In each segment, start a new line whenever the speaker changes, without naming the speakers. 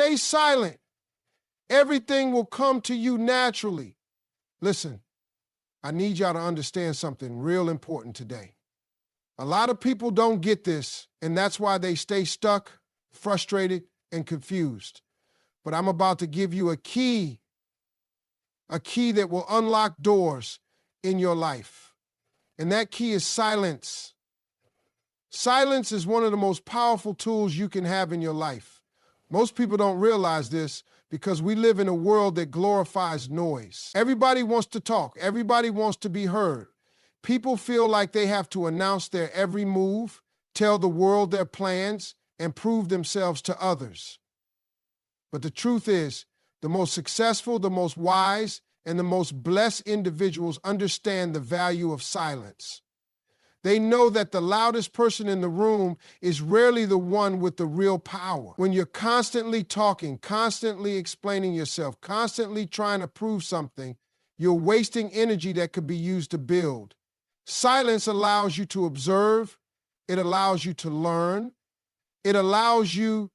stay silent, everything will come to you naturally. Listen, I need y'all to understand something real important today. A lot of people don't get this, and that's why they stay stuck, frustrated, and confused. But I'm about to give you a key that will unlock doors in your life. And that key is silence. Silence is one of the most powerful tools you can have in your life. Most people don't realize this because we live in a world that glorifies noise. Everybody wants to talk. Everybody wants to be heard. People feel like they have to announce their every move, tell the world their plans, and prove themselves to others. But the truth is, the most successful, the most wise, and the most blessed individuals understand the value of silence. They know that the loudest person in the room is rarely the one with the real power. When you're constantly talking, constantly explaining yourself, constantly trying to prove something, you're wasting energy that could be used to build. Silence allows you to observe. It allows you to learn. It allows you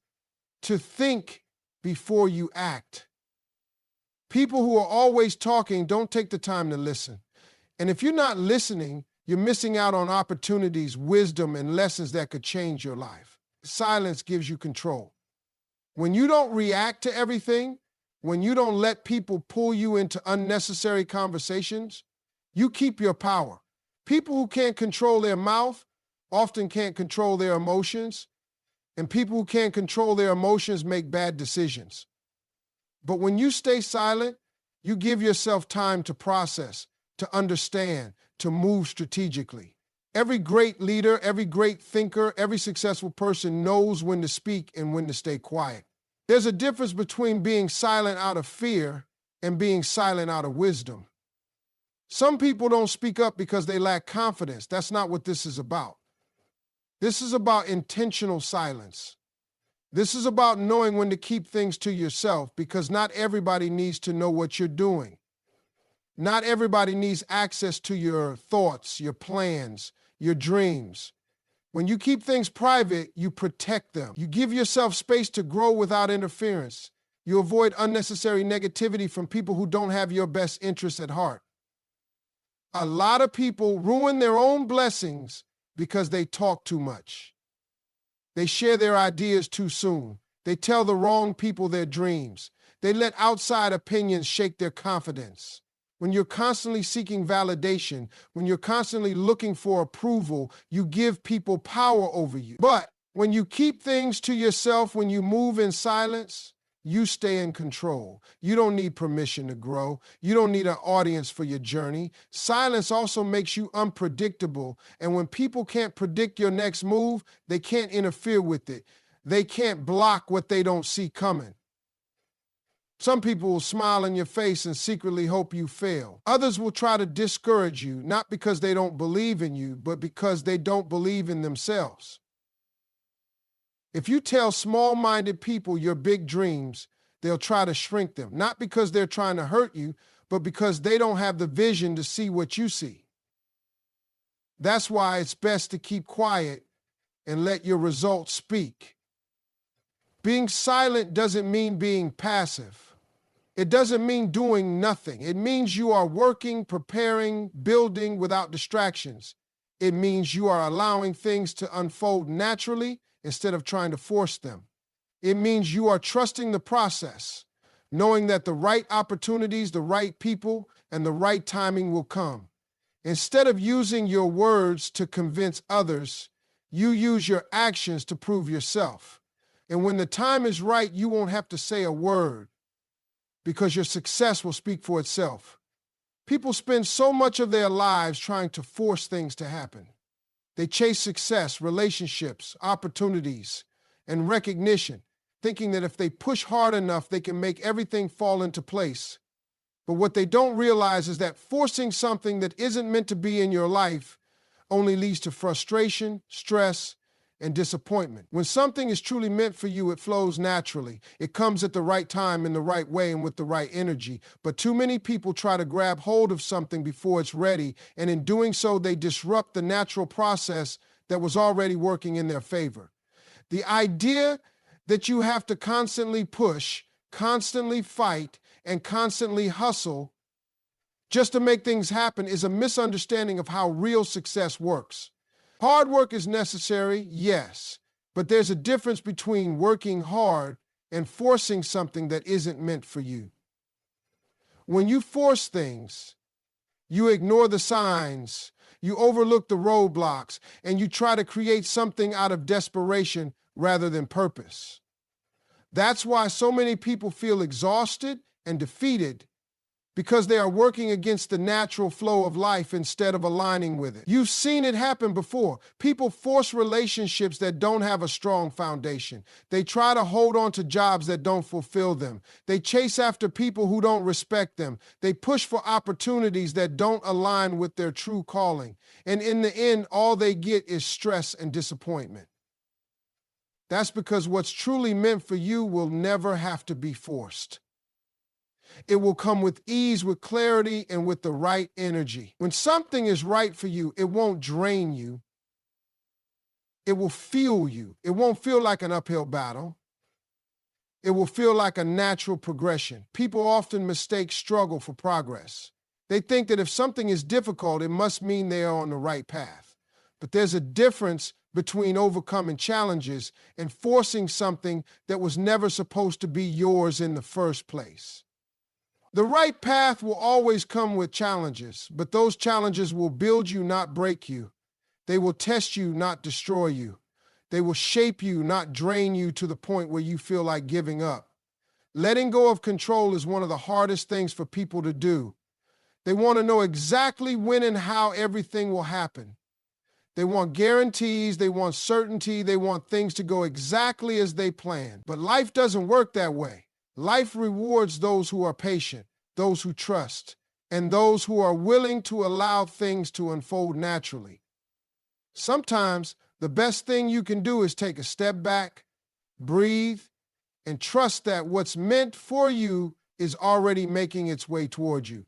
to think before you act. People who are always talking don't take the time to listen. And if you're not listening, you're missing out on opportunities, wisdom, and lessons that could change your life. Silence gives you control. When you don't react to everything, when you don't let people pull you into unnecessary conversations, you keep your power. People who can't control their mouth often can't control their emotions, and people who can't control their emotions make bad decisions. But when you stay silent, you give yourself time to process, to understand, to move strategically. Every great leader, every great thinker, every successful person knows when to speak and when to stay quiet. There's a difference between being silent out of fear and being silent out of wisdom. Some people don't speak up because they lack confidence. That's not what this is about. This is about intentional silence. This is about knowing when to keep things to yourself because not everybody needs to know what you're doing. Not everybody needs access to your thoughts, your plans, your dreams. When you keep things private, you protect them. You give yourself space to grow without interference. You avoid unnecessary negativity from people who don't have your best interests at heart. A lot of people ruin their own blessings because they talk too much. They share their ideas too soon. They tell the wrong people their dreams. They let outside opinions shake their confidence. When you're constantly seeking validation, when you're constantly looking for approval, you give people power over you. But when you keep things to yourself, when you move in silence, you stay in control. You don't need permission to grow. You don't need an audience for your journey. Silence also makes you unpredictable. And when people can't predict your next move, they can't interfere with it. They can't block what they don't see coming. Some people will smile in your face and secretly hope you fail. Others will try to discourage you, not because they don't believe in you, but because they don't believe in themselves. If you tell small-minded people your big dreams, they'll try to shrink them, not because they're trying to hurt you, but because they don't have the vision to see what you see. That's why it's best to keep quiet and let your results speak. Being silent doesn't mean being passive. It doesn't mean doing nothing. It means you are working, preparing, building without distractions. It means you are allowing things to unfold naturally instead of trying to force them. It means you are trusting the process, knowing that the right opportunities, the right people, and the right timing will come. Instead of using your words to convince others, you use your actions to prove yourself. And when the time is right, you won't have to say a word because your success will speak for itself. People spend so much of their lives trying to force things to happen. They chase success, relationships, opportunities, and recognition, thinking that if they push hard enough, they can make everything fall into place. But what they don't realize is that forcing something that isn't meant to be in your life only leads to frustration, stress, and disappointment. When something is truly meant for you, it flows naturally. It comes at the right time, in the right way, and with the right energy. But too many people try to grab hold of something before it's ready, and in doing so, they disrupt the natural process that was already working in their favor. The idea that you have to constantly push, constantly fight, and constantly hustle just to make things happen is a misunderstanding of how real success works. Hard work is necessary, yes, but there's a difference between working hard and forcing something that isn't meant for you. When you force things, you ignore the signs, you overlook the roadblocks, and you try to create something out of desperation rather than purpose. That's why so many people feel exhausted and defeated, because they are working against the natural flow of life instead of aligning with it. You've seen it happen before. People force relationships that don't have a strong foundation. They try to hold on to jobs that don't fulfill them. They chase after people who don't respect them. They push for opportunities that don't align with their true calling. And in the end, all they get is stress and disappointment. That's because what's truly meant for you will never have to be forced. It will come with ease, with clarity, and with the right energy. When something is right for you, it won't drain you. It will fuel you. It won't feel like an uphill battle. It will feel like a natural progression. People often mistake struggle for progress. They think that if something is difficult, it must mean they are on the right path. But there's a difference between overcoming challenges and forcing something that was never supposed to be yours in the first place. The right path will always come with challenges, but those challenges will build you, not break you. They will test you, not destroy you. They will shape you, not drain you to the point where you feel like giving up. Letting go of control is one of the hardest things for people to do. They want to know exactly when and how everything will happen. They want guarantees, they want certainty, they want things to go exactly as they plan. But life doesn't work that way. Life rewards those who are patient, those who trust, and those who are willing to allow things to unfold naturally. Sometimes the best thing you can do is take a step back, breathe, and trust that what's meant for you is already making its way toward you.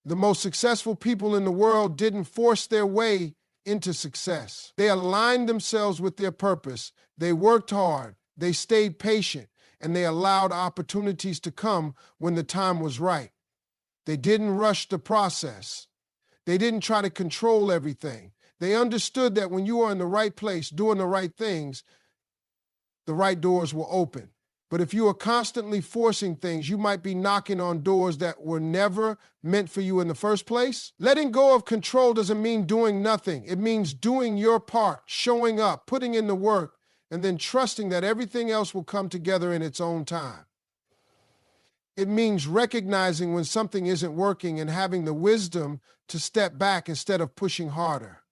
The most successful people in the world didn't force their way into success. They aligned themselves with their purpose. They worked hard. They stayed patient. And they allowed opportunities to come when the time was right. They didn't rush the process. They didn't try to control everything. They understood that when you are in the right place, doing the right things, the right doors will open. But if you are constantly forcing things, you might be knocking on doors that were never meant for you in the first place. Letting go of control doesn't mean doing nothing. It means doing your part, showing up, putting in the work, and then trusting that everything else will come together in its own time. It means recognizing when something isn't working and having the wisdom to step back instead of pushing harder.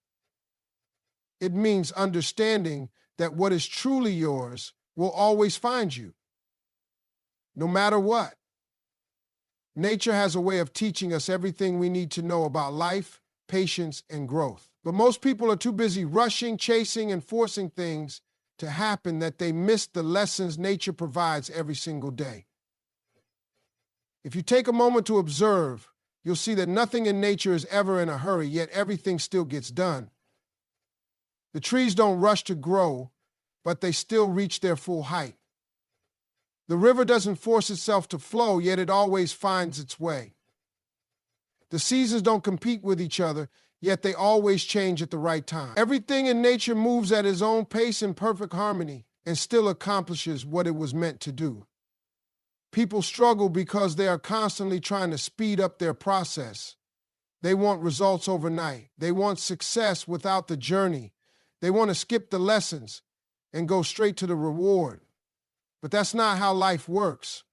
It means understanding that what is truly yours will always find you, no matter what. Nature has a way of teaching us everything we need to know about life, patience, and growth. But most people are too busy rushing, chasing, and forcing things to happen that they miss the lessons nature provides every single day. If you take a moment to observe, you'll see that nothing in nature is ever in a hurry, yet everything still gets done. The trees don't rush to grow, but they still reach their full height. The river doesn't force itself to flow, yet it always finds its way. The seasons don't compete with each other, yet they always change at the right time. Everything in nature moves at its own pace in perfect harmony and still accomplishes what it was meant to do. People struggle because they are constantly trying to speed up their process. They want results overnight. They want success without the journey. They want to skip the lessons and go straight to the reward. But that's not how life works.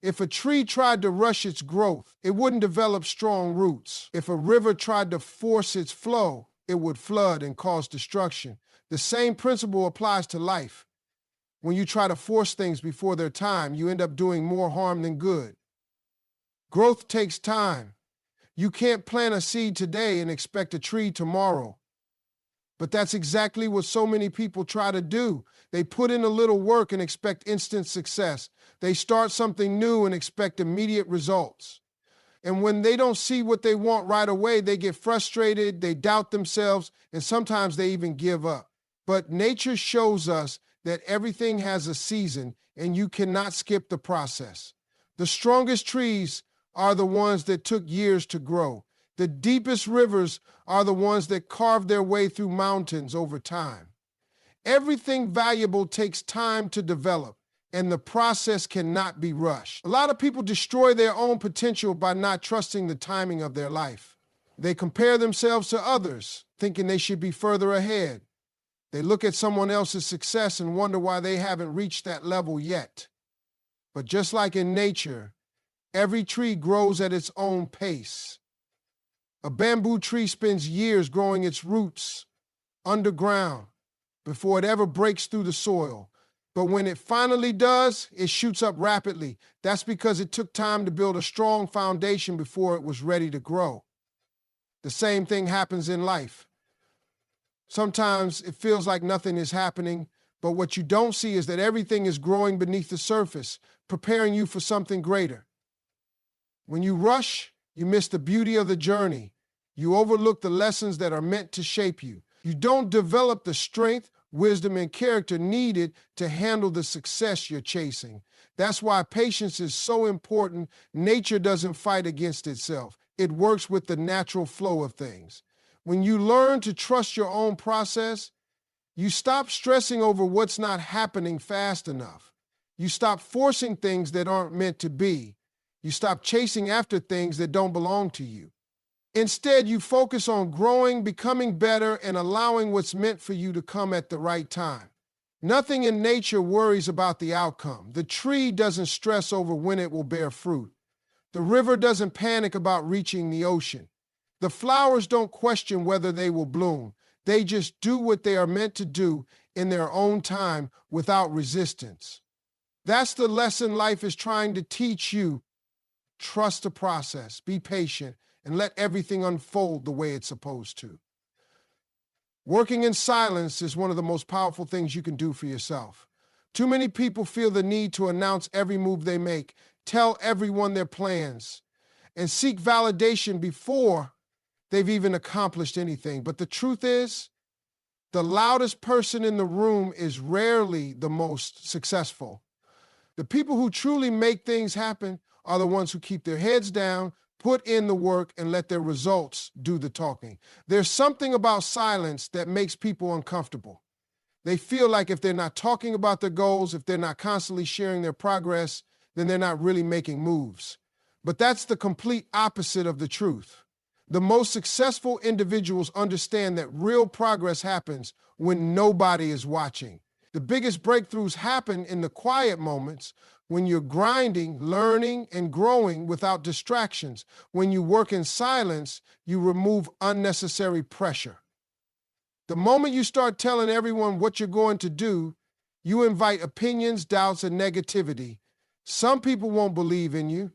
If a tree tried to rush its growth, it wouldn't develop strong roots. If a river tried to force its flow, it would flood and cause destruction. The same principle applies to life. When you try to force things before their time, you end up doing more harm than good. Growth takes time. You can't plant a seed today and expect a tree tomorrow. But that's exactly what so many people try to do. They put in a little work and expect instant success. They start something new and expect immediate results. And when they don't see what they want right away, they get frustrated, they doubt themselves, and sometimes they even give up. But nature shows us that everything has a season and you cannot skip the process. The strongest trees are the ones that took years to grow. The deepest rivers are the ones that carved their way through mountains over time. Everything valuable takes time to develop, and the process cannot be rushed. A lot of people destroy their own potential by not trusting the timing of their life. They compare themselves to others, thinking they should be further ahead. They look at someone else's success and wonder why they haven't reached that level yet. But just like in nature, every tree grows at its own pace. A bamboo tree spends years growing its roots underground before it ever breaks through the soil. But when it finally does, it shoots up rapidly. That's because it took time to build a strong foundation before it was ready to grow. The same thing happens in life. Sometimes it feels like nothing is happening, but what you don't see is that everything is growing beneath the surface, preparing you for something greater. When you rush, you miss the beauty of the journey. You overlook the lessons that are meant to shape you. You don't develop the strength, wisdom, and character needed to handle the success you're chasing. That's why patience is so important. Nature doesn't fight against itself. It works with the natural flow of things. When you learn to trust your own process, you stop stressing over what's not happening fast enough. You stop forcing things that aren't meant to be. You stop chasing after things that don't belong to you. Instead, you focus on growing, becoming better, and allowing what's meant for you to come at the right time. Nothing in nature worries about the outcome. The tree doesn't stress over when it will bear fruit. The river doesn't panic about reaching the ocean. The flowers don't question whether they will bloom. They just do what they are meant to do in their own time without resistance. That's the lesson life is trying to teach you. Trust the process, be patient, and let everything unfold the way it's supposed to. Working in silence is one of the most powerful things you can do for yourself. Too many people feel the need to announce every move they make, tell everyone their plans, and seek validation before they've even accomplished anything. But the truth is, the loudest person in the room is rarely the most successful. The people who truly make things happen are the ones who keep their heads down, put in the work, and let their results do the talking. There's something about silence that makes people uncomfortable. They feel like if they're not talking about their goals, if they're not constantly sharing their progress, then they're not really making moves. But that's the complete opposite of the truth. The most successful individuals understand that real progress happens when nobody is watching. The biggest breakthroughs happen in the quiet moments, when you're grinding, learning, and growing without distractions. When you work in silence, you remove unnecessary pressure. The moment you start telling everyone what you're going to do, you invite opinions, doubts, and negativity. Some people won't believe in you.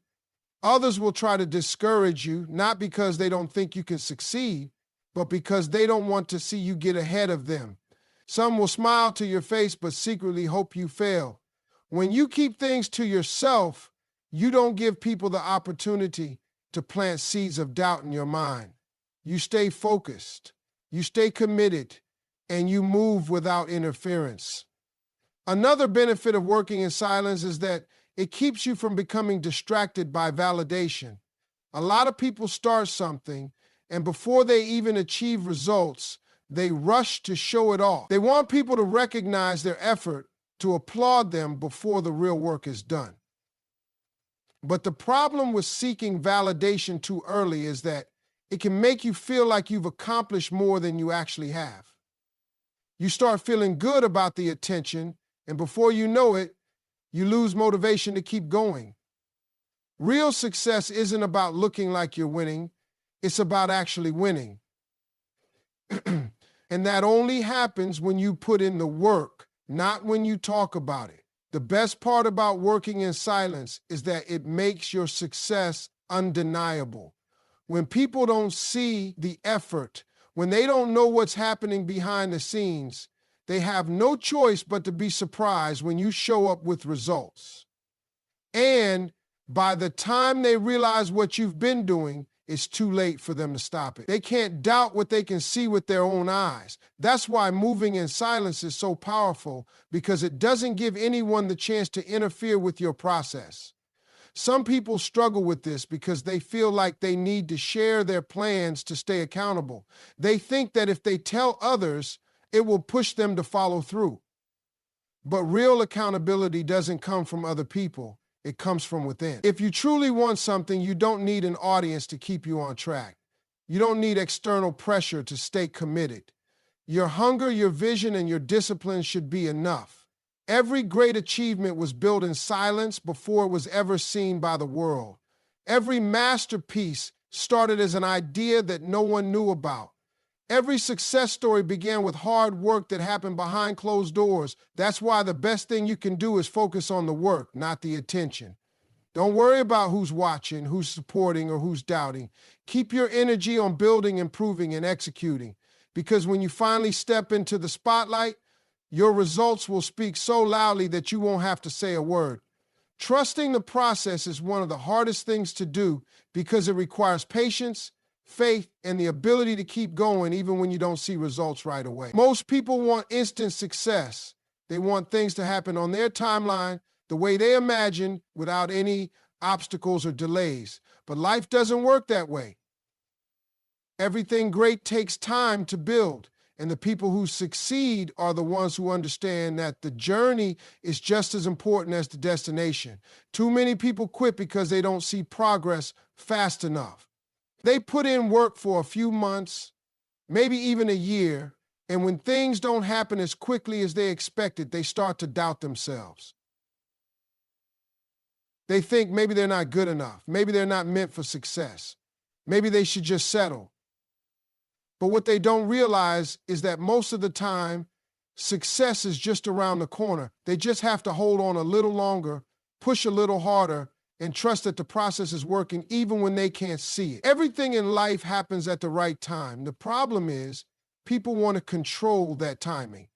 Others will try to discourage you, not because they don't think you can succeed, but because they don't want to see you get ahead of them. Some will smile to your face, but secretly hope you fail. When you keep things to yourself, you don't give people the opportunity to plant seeds of doubt in your mind. You stay focused, you stay committed, and you move without interference. Another benefit of working in silence is that it keeps you from becoming distracted by validation. A lot of people start something, and before they even achieve results, they rush to show it off. They want people to recognize their effort, to applaud them before the real work is done. But the problem with seeking validation too early is that it can make you feel like you've accomplished more than you actually have. You start feeling good about the attention, and before you know it, you lose motivation to keep going. Real success isn't about looking like you're winning. It's about actually winning. And that only happens when you put in the work, not when you talk about it. The best part about working in silence is that it makes your success undeniable. When people don't see the effort, when they don't know what's happening behind the scenes, they have no choice but to be surprised when you show up with results. And by the time they realize what you've been doing, it's too late for them to stop it. They can't doubt what they can see with their own eyes. That's why moving in silence is so powerful, because it doesn't give anyone the chance to interfere with your process. Some people struggle with this because they feel like they need to share their plans to stay accountable. They think that if they tell others, it will push them to follow through. But real accountability doesn't come from other people. It comes from within. If you truly want something, you don't need an audience to keep you on track. You don't need external pressure to stay committed. Your hunger, your vision, and your discipline should be enough. Every great achievement was built in silence before it was ever seen by the world. Every masterpiece started as an idea that no one knew about. Every success story began with hard work that happened behind closed doors. That's why the best thing you can do is focus on the work, not the attention. Don't worry about who's watching, who's supporting, or who's doubting. Keep your energy on building, improving, and executing. Because when you finally step into the spotlight, your results will speak so loudly that you won't have to say a word. Trusting the process is one of the hardest things to do because it requires patience, faith, and the ability to keep going even when you don't see results right away. Most people want instant success. They want things to happen on their timeline, the way they imagine, without any obstacles or delays. But life doesn't work that way. Everything great takes time to build, and the people who succeed are the ones who understand that the journey is just as important as the destination. Too many people quit because they don't see progress fast enough. They put in work for a few months, maybe even a year, and when things don't happen as quickly as they expected, they start to doubt themselves. They think maybe they're not good enough. Maybe they're not meant for success. Maybe they should just settle. But what they don't realize is that most of the time, success is just around the corner. They just have to hold on a little longer, push a little harder, and trust that the process is working even when they can't see it. Everything in life happens at the right time. The problem is people want to control that timing.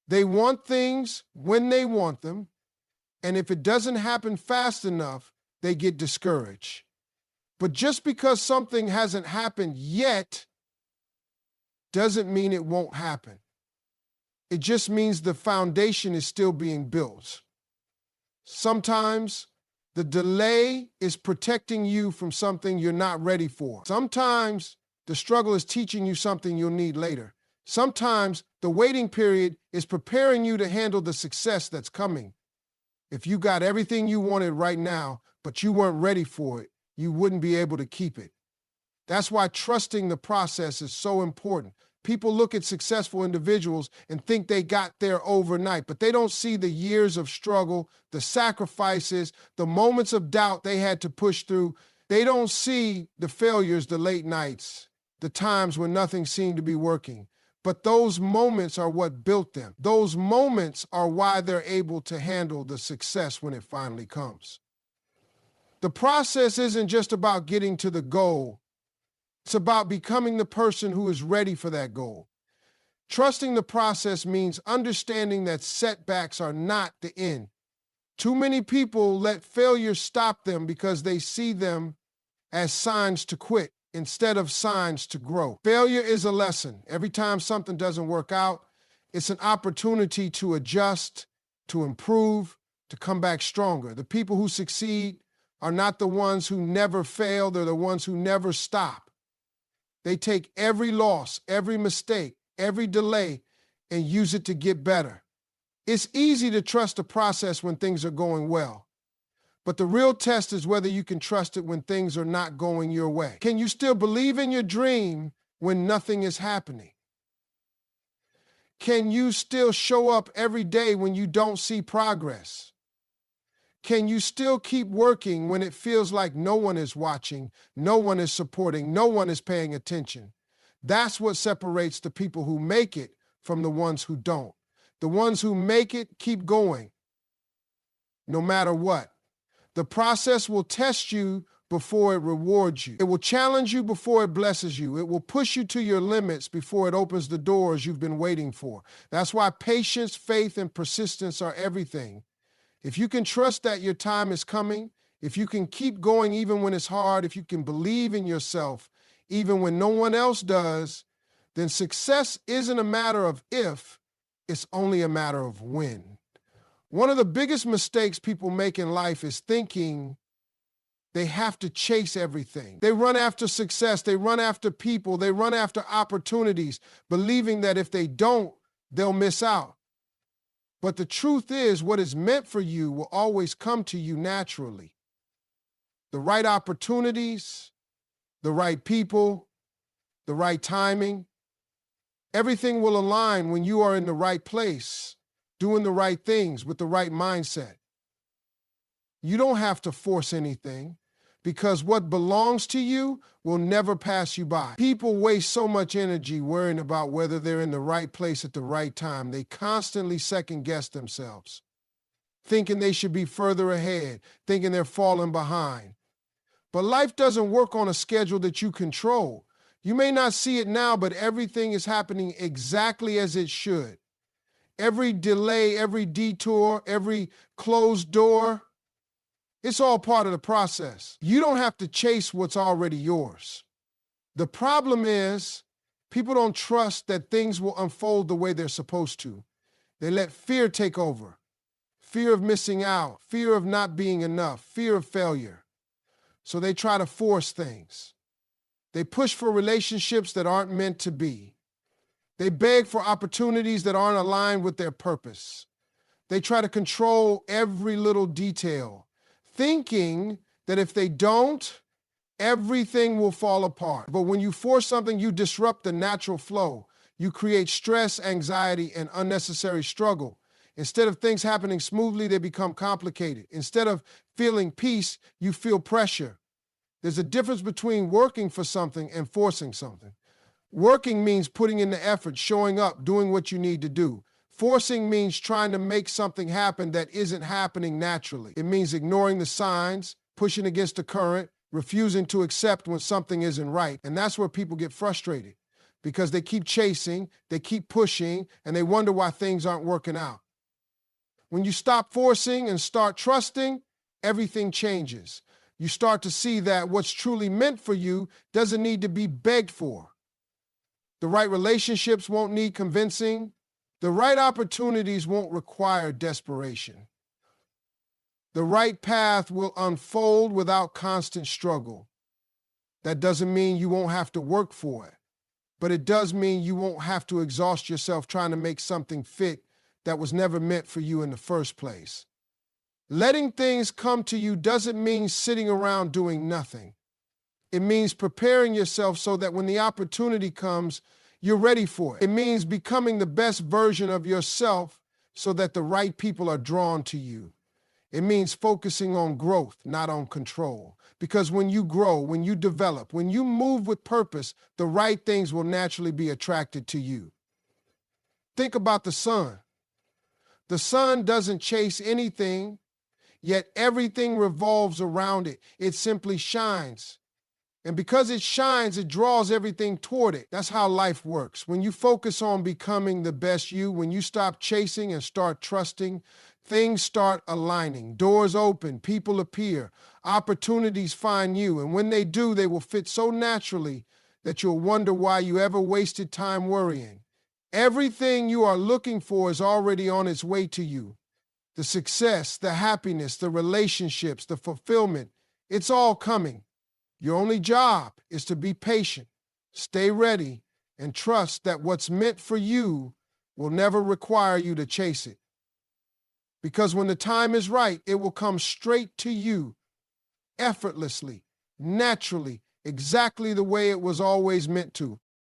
They want things when they want them, and if it doesn't happen fast enough, they get discouraged. But just because something hasn't happened yet doesn't mean it won't happen. It just means the foundation is still being built. Sometimes the delay is protecting you from something you're not ready for. Sometimes the struggle is teaching you something you'll need later. Sometimes the waiting period is preparing you to handle the success that's coming. If you got everything you wanted right now, but you weren't ready for it, you wouldn't be able to keep it. That's why trusting the process is so important. People look at successful individuals and think they got there overnight, but they don't see the years of struggle, the sacrifices, the moments of doubt they had to push through. They don't see the failures, the late nights, the times when nothing seemed to be working. But those moments are what built them. Those moments are why they're able to handle the success when it finally comes. The process isn't just about getting to the goal. It's about becoming the person who is ready for that goal. Trusting the process means understanding that setbacks are not the end. Too many people let failure stop them because they see them as signs to quit instead of signs to grow. Failure is a lesson. Every time something doesn't work out, it's an opportunity to adjust, to improve, to come back stronger. The people who succeed are not the ones who never fail. They're the ones who never stop. They take every loss, every mistake, every delay, and use it to get better. It's easy to trust the process when things are going well. But the real test is whether you can trust it when things are not going your way. Can you still believe in your dream when nothing is happening? Can you still show up every day when you don't see progress? Can you still keep working when it feels like no one is watching, no one is supporting, no one is paying attention? That's what separates the people who make it from the ones who don't. The ones who make it keep going, no matter what. The process will test you before it rewards you. It will challenge you before it blesses you. It will push you to your limits before it opens the doors you've been waiting for. That's why patience, faith, and persistence are everything. If you can trust that your time is coming, if you can keep going even when it's hard, if you can believe in yourself even when no one else does, then success isn't a matter of if, it's only a matter of when. One of the biggest mistakes people make in life is thinking they have to chase everything. They run after success, they run after people, they run after opportunities, believing that if they don't, they'll miss out. But the truth is, what is meant for you will always come to you naturally. The right opportunities, the right people, the right timing, everything will align when you are in the right place, doing the right things with the right mindset. You don't have to force anything, because what belongs to you will never pass you by. People waste so much energy worrying about whether they're in the right place at the right time. They constantly second-guess themselves, thinking they should be further ahead, thinking they're falling behind. But life doesn't work on a schedule that you control. You may not see it now, but everything is happening exactly as it should. Every delay, every detour, every closed door, it's all part of the process. You don't have to chase what's already yours. The problem is, people don't trust that things will unfold the way they're supposed to. They let fear take over. Fear of missing out, fear of not being enough, fear of failure. So they try to force things. They push for relationships that aren't meant to be. They beg for opportunities that aren't aligned with their purpose. They try to control every little detail, thinking that if they don't, everything will fall apart. But when you force something, you disrupt the natural flow. You create stress, anxiety, and unnecessary struggle. Instead of things happening smoothly, they become complicated. Instead of feeling peace, you feel pressure. There's a difference between working for something and forcing something. Working means putting in the effort, showing up, doing what you need to do. Forcing means trying to make something happen that isn't happening naturally. It means ignoring the signs, pushing against the current, refusing to accept when something isn't right. And that's where people get frustrated, because they keep chasing, they keep pushing, and they wonder why things aren't working out. When you stop forcing and start trusting, everything changes. You start to see that what's truly meant for you doesn't need to be begged for. The right relationships won't need convincing. The right opportunities won't require desperation. The right path will unfold without constant struggle. That doesn't mean you won't have to work for it, but it does mean you won't have to exhaust yourself trying to make something fit that was never meant for you in the first place. Letting things come to you doesn't mean sitting around doing nothing. It means preparing yourself so that when the opportunity comes, you're ready for it. It means becoming the best version of yourself so that the right people are drawn to you. It means focusing on growth, not on control. Because when you grow, when you develop, when you move with purpose, the right things will naturally be attracted to you. Think about the sun. The sun doesn't chase anything, yet everything revolves around it. It simply shines. And because it shines, it draws everything toward it. That's how life works. When you focus on becoming the best you, when you stop chasing and start trusting, things start aligning. Doors open, people appear, opportunities find you. And when they do, they will fit so naturally that you'll wonder why you ever wasted time worrying. Everything you are looking for is already on its way to you. The success, the happiness, the relationships, the fulfillment, it's all coming. Your only job is to be patient, stay ready, and trust that what's meant for you will never require you to chase it. Because when the time is right, it will come straight to you, effortlessly, naturally, exactly the way it was always meant to.